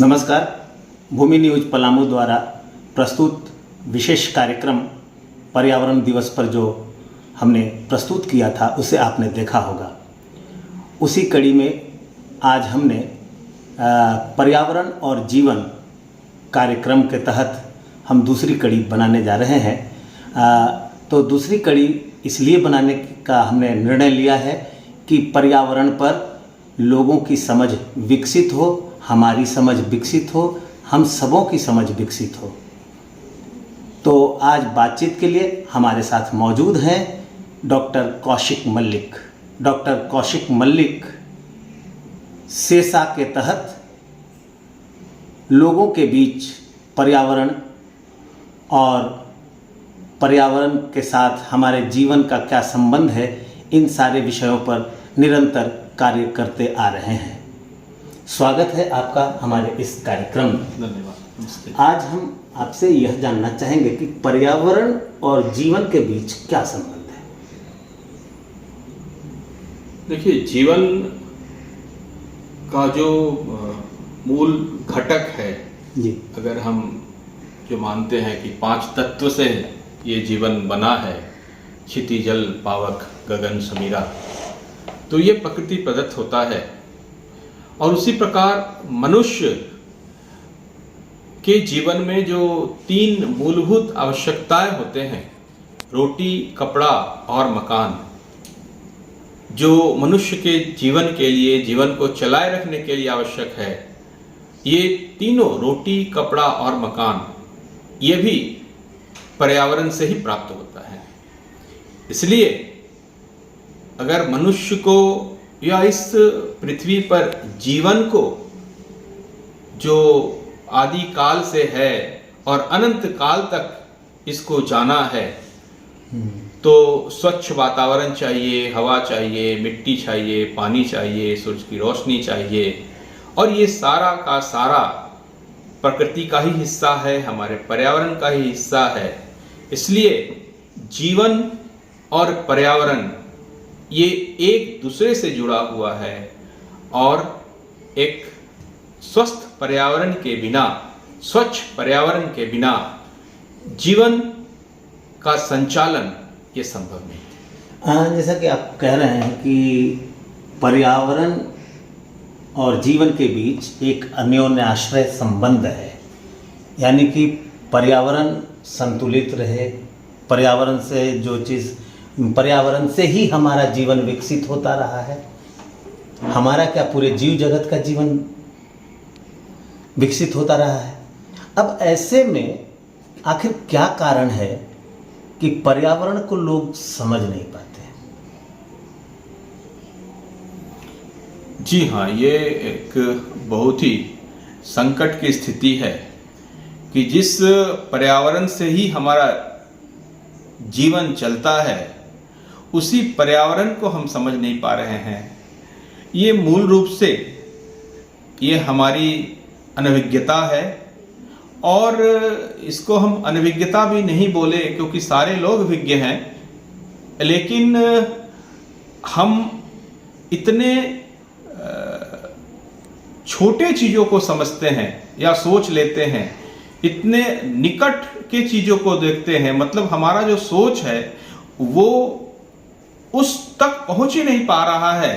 नमस्कार। भूमि न्यूज पलामू द्वारा प्रस्तुत विशेष कार्यक्रम पर्यावरण दिवस पर जो हमने प्रस्तुत किया था उसे आपने देखा होगा। उसी कड़ी में आज हमने पर्यावरण और जीवन कार्यक्रम के तहत हम दूसरी कड़ी बनाने जा रहे हैं। तो दूसरी कड़ी इसलिए बनाने का हमने निर्णय लिया है कि पर्यावरण पर लोगों की समझ विकसित हो, हमारी समझ विकसित हो, हम सबों की समझ विकसित हो। तो आज बातचीत के लिए हमारे साथ मौजूद हैं डॉक्टर कौशिक मल्लिक। डॉक्टर कौशिक मल्लिक सेसा के तहत लोगों के बीच पर्यावरण और पर्यावरण के साथ हमारे जीवन का क्या संबंध है, इन सारे विषयों पर निरंतर कार्य करते आ रहे हैं। स्वागत है आपका हमारे इस कार्यक्रम में। धन्यवाद। आज हम आपसे यह जानना चाहेंगे कि पर्यावरण और जीवन के बीच क्या संबंध है। देखिए, जीवन का जो मूल घटक है जी, अगर हम जो मानते हैं कि 5 तत्व से ये जीवन बना है, क्षिति, जल, पावक, गगन, समीरा, तो ये प्रकृति प्रदत्त होता है। और उसी प्रकार मनुष्य के जीवन में जो 3 मूलभूत आवश्यकताएं होते हैं, रोटी, कपड़ा और मकान, जो मनुष्य के जीवन के लिए, जीवन को चलाए रखने के लिए आवश्यक है, ये तीनों रोटी, कपड़ा और मकान, ये भी पर्यावरण से ही प्राप्त होता है। इसलिए अगर मनुष्य को या इस पृथ्वी पर जीवन को, जो आदि काल से है और अनंत काल तक इसको जाना है, तो स्वच्छ वातावरण चाहिए, हवा चाहिए, मिट्टी चाहिए, पानी चाहिए, सूरज की रोशनी चाहिए। और ये सारा का सारा प्रकृति का ही हिस्सा है, हमारे पर्यावरण का ही हिस्सा है। इसलिए जीवन और पर्यावरण ये एक दूसरे से जुड़ा हुआ है और एक स्वस्थ पर्यावरण के बिना, स्वच्छ पर्यावरण के बिना जीवन का संचालन ये संभव नहीं। जैसा कि आप कह रहे हैं कि पर्यावरण और जीवन के बीच एक अन्योन्याश्रय संबंध है, यानी कि पर्यावरण संतुलित रहे, पर्यावरण से जो चीज़, पर्यावरण से ही हमारा जीवन विकसित होता रहा है। हमारा क्या, पूरे जीव जगत का जीवन विकसित होता रहा है। अब ऐसे में आखिर क्या कारण है कि पर्यावरण को लोग समझ नहीं पाते हैं? जी हाँ, ये एक बहुत ही संकट की स्थिति है कि जिस पर्यावरण से ही हमारा जीवन चलता है, उसी पर्यावरण को हम समझ नहीं पा रहे हैं। ये मूल रूप से ये हमारी अनभिज्ञता है। और इसको हम अनभिज्ञता भी नहीं बोले, क्योंकि सारे लोग विज्ञ हैं, लेकिन हम इतने छोटे चीज़ों को समझते हैं या सोच लेते हैं, इतने निकट के चीज़ों को देखते हैं। मतलब हमारा जो सोच है वो उस तक पहुंच ही नहीं पा रहा है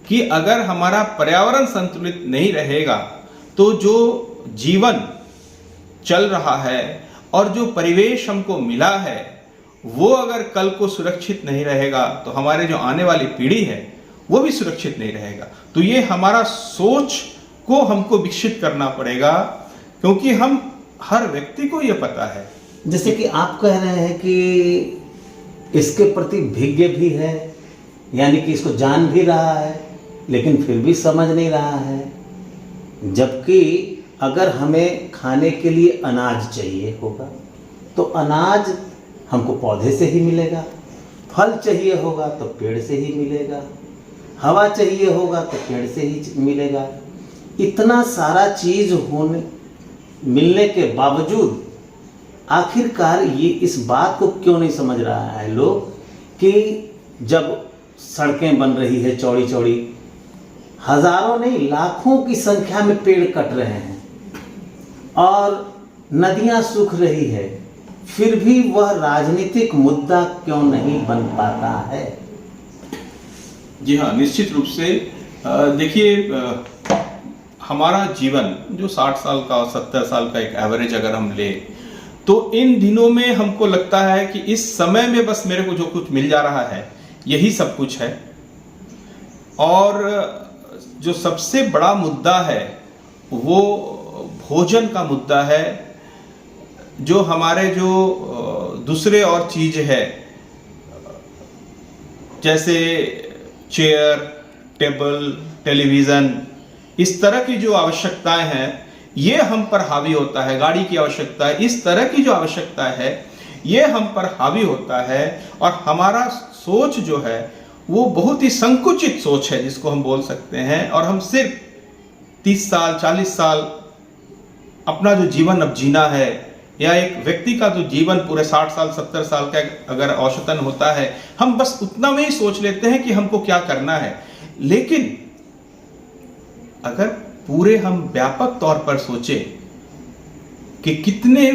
कि अगर हमारा पर्यावरण संतुलित नहीं रहेगा तो जो जीवन चल रहा है और जो परिवेश हमको मिला है, वो अगर कल को सुरक्षित नहीं रहेगा तो हमारे जो आने वाली पीढ़ी है वो भी सुरक्षित नहीं रहेगा। तो ये हमारा सोच को हमको विकसित करना पड़ेगा, क्योंकि हम हर व्यक्ति को ये पता है। जैसे कि आप कह रहे हैं कि इसके प्रति भिज्ञ भी है, यानी कि इसको जान भी रहा है लेकिन फिर भी समझ नहीं रहा है। जबकि अगर हमें खाने के लिए अनाज चाहिए होगा तो अनाज हमको पौधे से ही मिलेगा, फल चाहिए होगा तो पेड़ से ही मिलेगा, हवा चाहिए होगा तो पेड़ से ही मिलेगा। इतना सारा चीज़ मिलने के बावजूद आखिरकार ये इस बात को क्यों नहीं समझ रहा है लोग कि जब सड़कें बन रही है चौड़ी चौड़ी, हजारों नहीं लाखों की संख्या में पेड़ कट रहे हैं, और नदियां सूख रही है, फिर भी वह राजनीतिक मुद्दा क्यों नहीं बन पाता है? जी हाँ, निश्चित रूप से देखिए, हमारा जीवन जो 60 साल का और 70 साल का एक एवरेज अगर हम ले, तो इन दिनों में हमको लगता है कि इस समय में बस मेरे को जो कुछ मिल जा रहा है यही सब कुछ है। और जो सबसे बड़ा मुद्दा है वो भोजन का मुद्दा है, जो हमारे जो दूसरे और चीज है जैसे चेयर, टेबल, टेलीविज़न, इस तरह की जो आवश्यकताएं हैं ये हम पर हावी होता है। गाड़ी की आवश्यकता है, इस तरह की जो आवश्यकता है ये हम पर हावी होता है। और हमारा सोच जो है वो बहुत ही संकुचित सोच है जिसको हम बोल सकते हैं। और हम सिर्फ 30 साल 40 साल अपना जो जीवन अब जीना है, या एक व्यक्ति का जो जीवन पूरे 60 साल 70 साल का अगर औसतन होता है, हम बस उतना में ही सोच लेते हैं कि हमको क्या करना है। लेकिन अगर पूरे हम व्यापक तौर पर सोचें कि कितने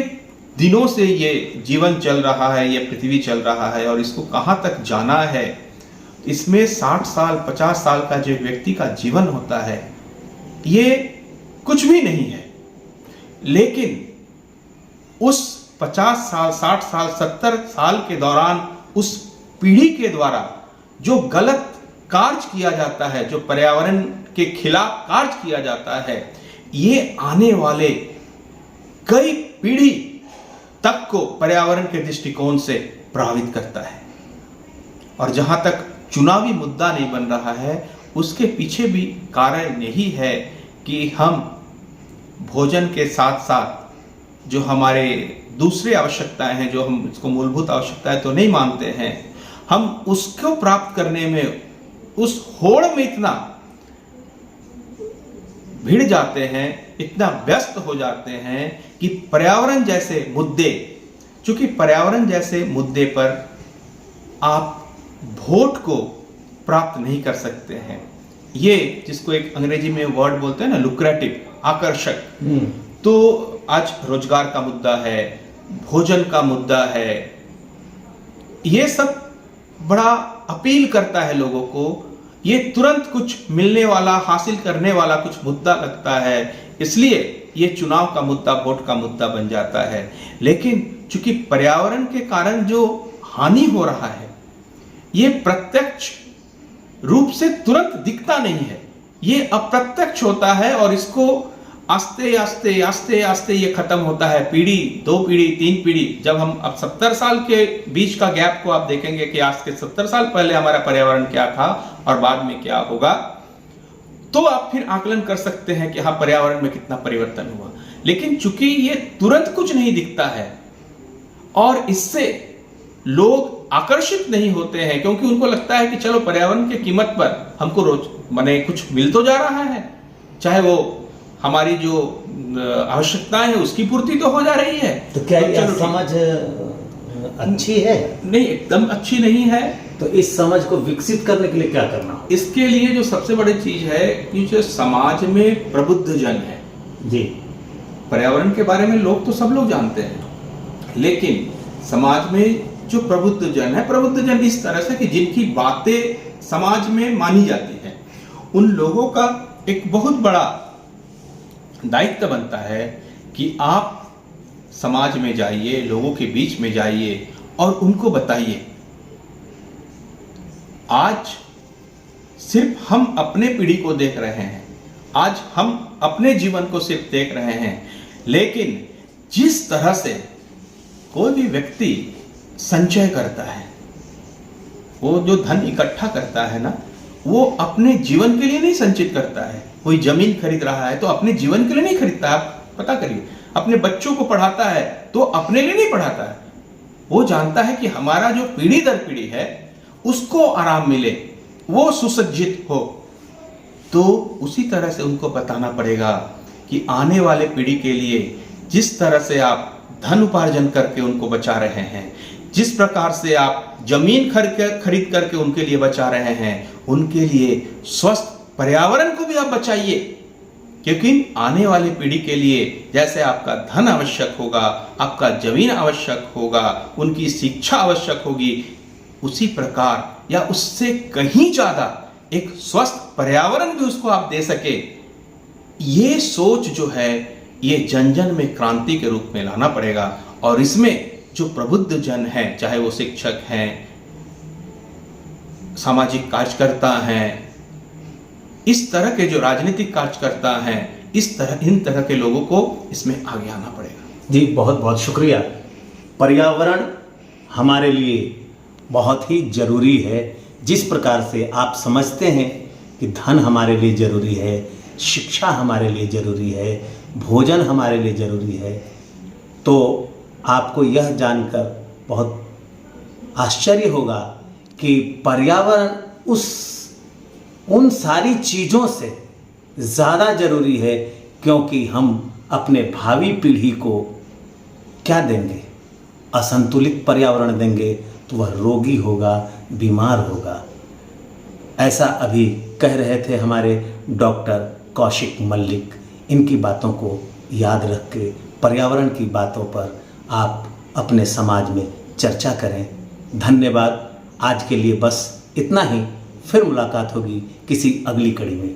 दिनों से ये जीवन चल रहा है, ये पृथ्वी चल रहा है और इसको कहाँ तक जाना है, इसमें 60 साल 50 साल का जो व्यक्ति का जीवन होता है ये कुछ भी नहीं है। लेकिन उस 50 साल 60 साल 70 साल के दौरान उस पीढ़ी के द्वारा जो गलत कार्य किया जाता है, जो पर्यावरण के खिलाफ कार्य किया जाता है, ये आने वाले कई पीढ़ी तक को पर्यावरण के दृष्टिकोण से प्रभावित करता है। और जहां तक चुनावी मुद्दा नहीं बन रहा है, उसके पीछे भी कारण यही है कि हम भोजन के साथ साथ जो हमारे दूसरे आवश्यकताएं हैं, जो हम इसको मूलभूत आवश्यकताएं तो नहीं मानते हैं, हम उसको प्राप्त करने में उस होड़ में इतना भिड़ जाते हैं, इतना व्यस्त हो जाते हैं कि पर्यावरण जैसे मुद्दे, चूंकि पर्यावरण जैसे मुद्दे पर आप वोट को प्राप्त नहीं कर सकते हैं। ये जिसको एक अंग्रेजी में वर्ड बोलते हैं ना, लुक्रेटिव, आकर्षक। तो आज रोजगार का मुद्दा है, भोजन का मुद्दा है, ये सब बड़ा अपील करता है लोगों को। ये तुरंत कुछ मिलने वाला, हासिल करने वाला कुछ मुद्दा लगता है, इसलिए ये चुनाव का मुद्दा, वोट का मुद्दा बन जाता है। लेकिन चूंकि पर्यावरण के कारण जो हानि हो रहा है ये प्रत्यक्ष रूप से तुरंत दिखता नहीं है, ये अप्रत्यक्ष होता है। और इसको आस्ते आस्ते आस्ते आस्ते ये खत्म होता है, पीढ़ी 2 पीढ़ी 3 पीढ़ी। जब हम अब 70 साल के बीच का गैप को आप देखेंगे कि आज के 70 साल पहले हमारा पर्यावरण क्या था और बाद में क्या होगा, तो आप फिर आकलन कर सकते हैं कि हाँ, पर्यावरण में कितना परिवर्तन हुआ। लेकिन चूंकि ये तुरंत कुछ नहीं दिखता है और इससे लोग आकर्षित नहीं होते हैं, क्योंकि उनको लगता है कि चलो पर्यावरण की कीमत पर हमको रोज माने कुछ मिल तो जा रहा है, चाहे वो हमारी जो आवश्यकताएं हैं उसकी पूर्ति तो हो जा रही है। तो क्या यह समझ अच्छी है? नहीं, एकदम अच्छी नहीं है। तो इस समझ को विकसित करने के लिए क्या करना होगा? इसके लिए जो सबसे बड़ी चीज है कि जो समाज में प्रबुद्ध जन है जी, पर्यावरण के बारे में लोग तो सब लोग जानते हैं, लेकिन समाज में जो प्रबुद्ध जन है, प्रबुद्ध जन इस तरह से कि जिनकी बातें समाज में मानी जाती है, उन लोगों का एक बहुत बड़ा दायित्व बनता है कि आप समाज में जाइए, लोगों के बीच में जाइए और उनको बताइए। आज सिर्फ हम अपने पीढ़ी को देख रहे हैं, आज हम अपने जीवन को सिर्फ देख रहे हैं, लेकिन जिस तरह से कोई भी व्यक्ति संचय करता है, वो जो धन इकट्ठा करता है ना, वो अपने जीवन के लिए नहीं संचित करता है। कोई जमीन खरीद रहा है तो अपने जीवन के लिए नहीं खरीदता है, आप पता करिए। अपने बच्चों को पढ़ाता है तो अपने लिए नहीं पढ़ाता है, वो जानता है कि हमारा जो पीढ़ी दर पीढ़ी है उसको आराम मिले, वो सुसज्जित हो। तो उसी तरह से उनको बताना पड़ेगा कि आने वाले पीढ़ी के लिए जिस तरह से आप धन उपार्जन करके उनको बचा रहे हैं, जिस प्रकार से आप जमीन खरीद करके उनके लिए बचा रहे हैं, उनके लिए स्वस्थ पर्यावरण को भी आप बचाइए। क्योंकि आने वाली पीढ़ी के लिए जैसे आपका धन आवश्यक होगा, आपका जमीन आवश्यक होगा, उनकी शिक्षा आवश्यक होगी, उसी प्रकार या उससे कहीं ज्यादा एक स्वस्थ पर्यावरण भी उसको आप दे सके, ये सोच जो है ये जन जन में क्रांति के रूप में लाना पड़ेगा। और इसमें जो प्रबुद्ध जन है, चाहे वो शिक्षक हैं, सामाजिक कार्यकर्ता हैं, इस तरह के जो राजनीतिक कार्यकर्ता हैं, इन तरह के लोगों को इसमें आगे आना पड़ेगा। जी बहुत बहुत शुक्रिया। पर्यावरण हमारे लिए बहुत ही जरूरी है। जिस प्रकार से आप समझते हैं कि धन हमारे लिए जरूरी है, शिक्षा हमारे लिए जरूरी है, भोजन हमारे लिए जरूरी है, तो आपको यह जानकर बहुत आश्चर्य होगा कि पर्यावरण उन सारी चीज़ों से ज़्यादा ज़रूरी है, क्योंकि हम अपने भावी पीढ़ी को क्या देंगे? असंतुलित पर्यावरण देंगे तो वह रोगी होगा, बीमार होगा। ऐसा अभी कह रहे थे हमारे डॉक्टर कौशिक मल्लिक। इनकी बातों को याद रख के पर्यावरण की बातों पर आप अपने समाज में चर्चा करें। धन्यवाद। आज के लिए बस इतना ही। फिर मुलाकात होगी किसी अगली कड़ी में।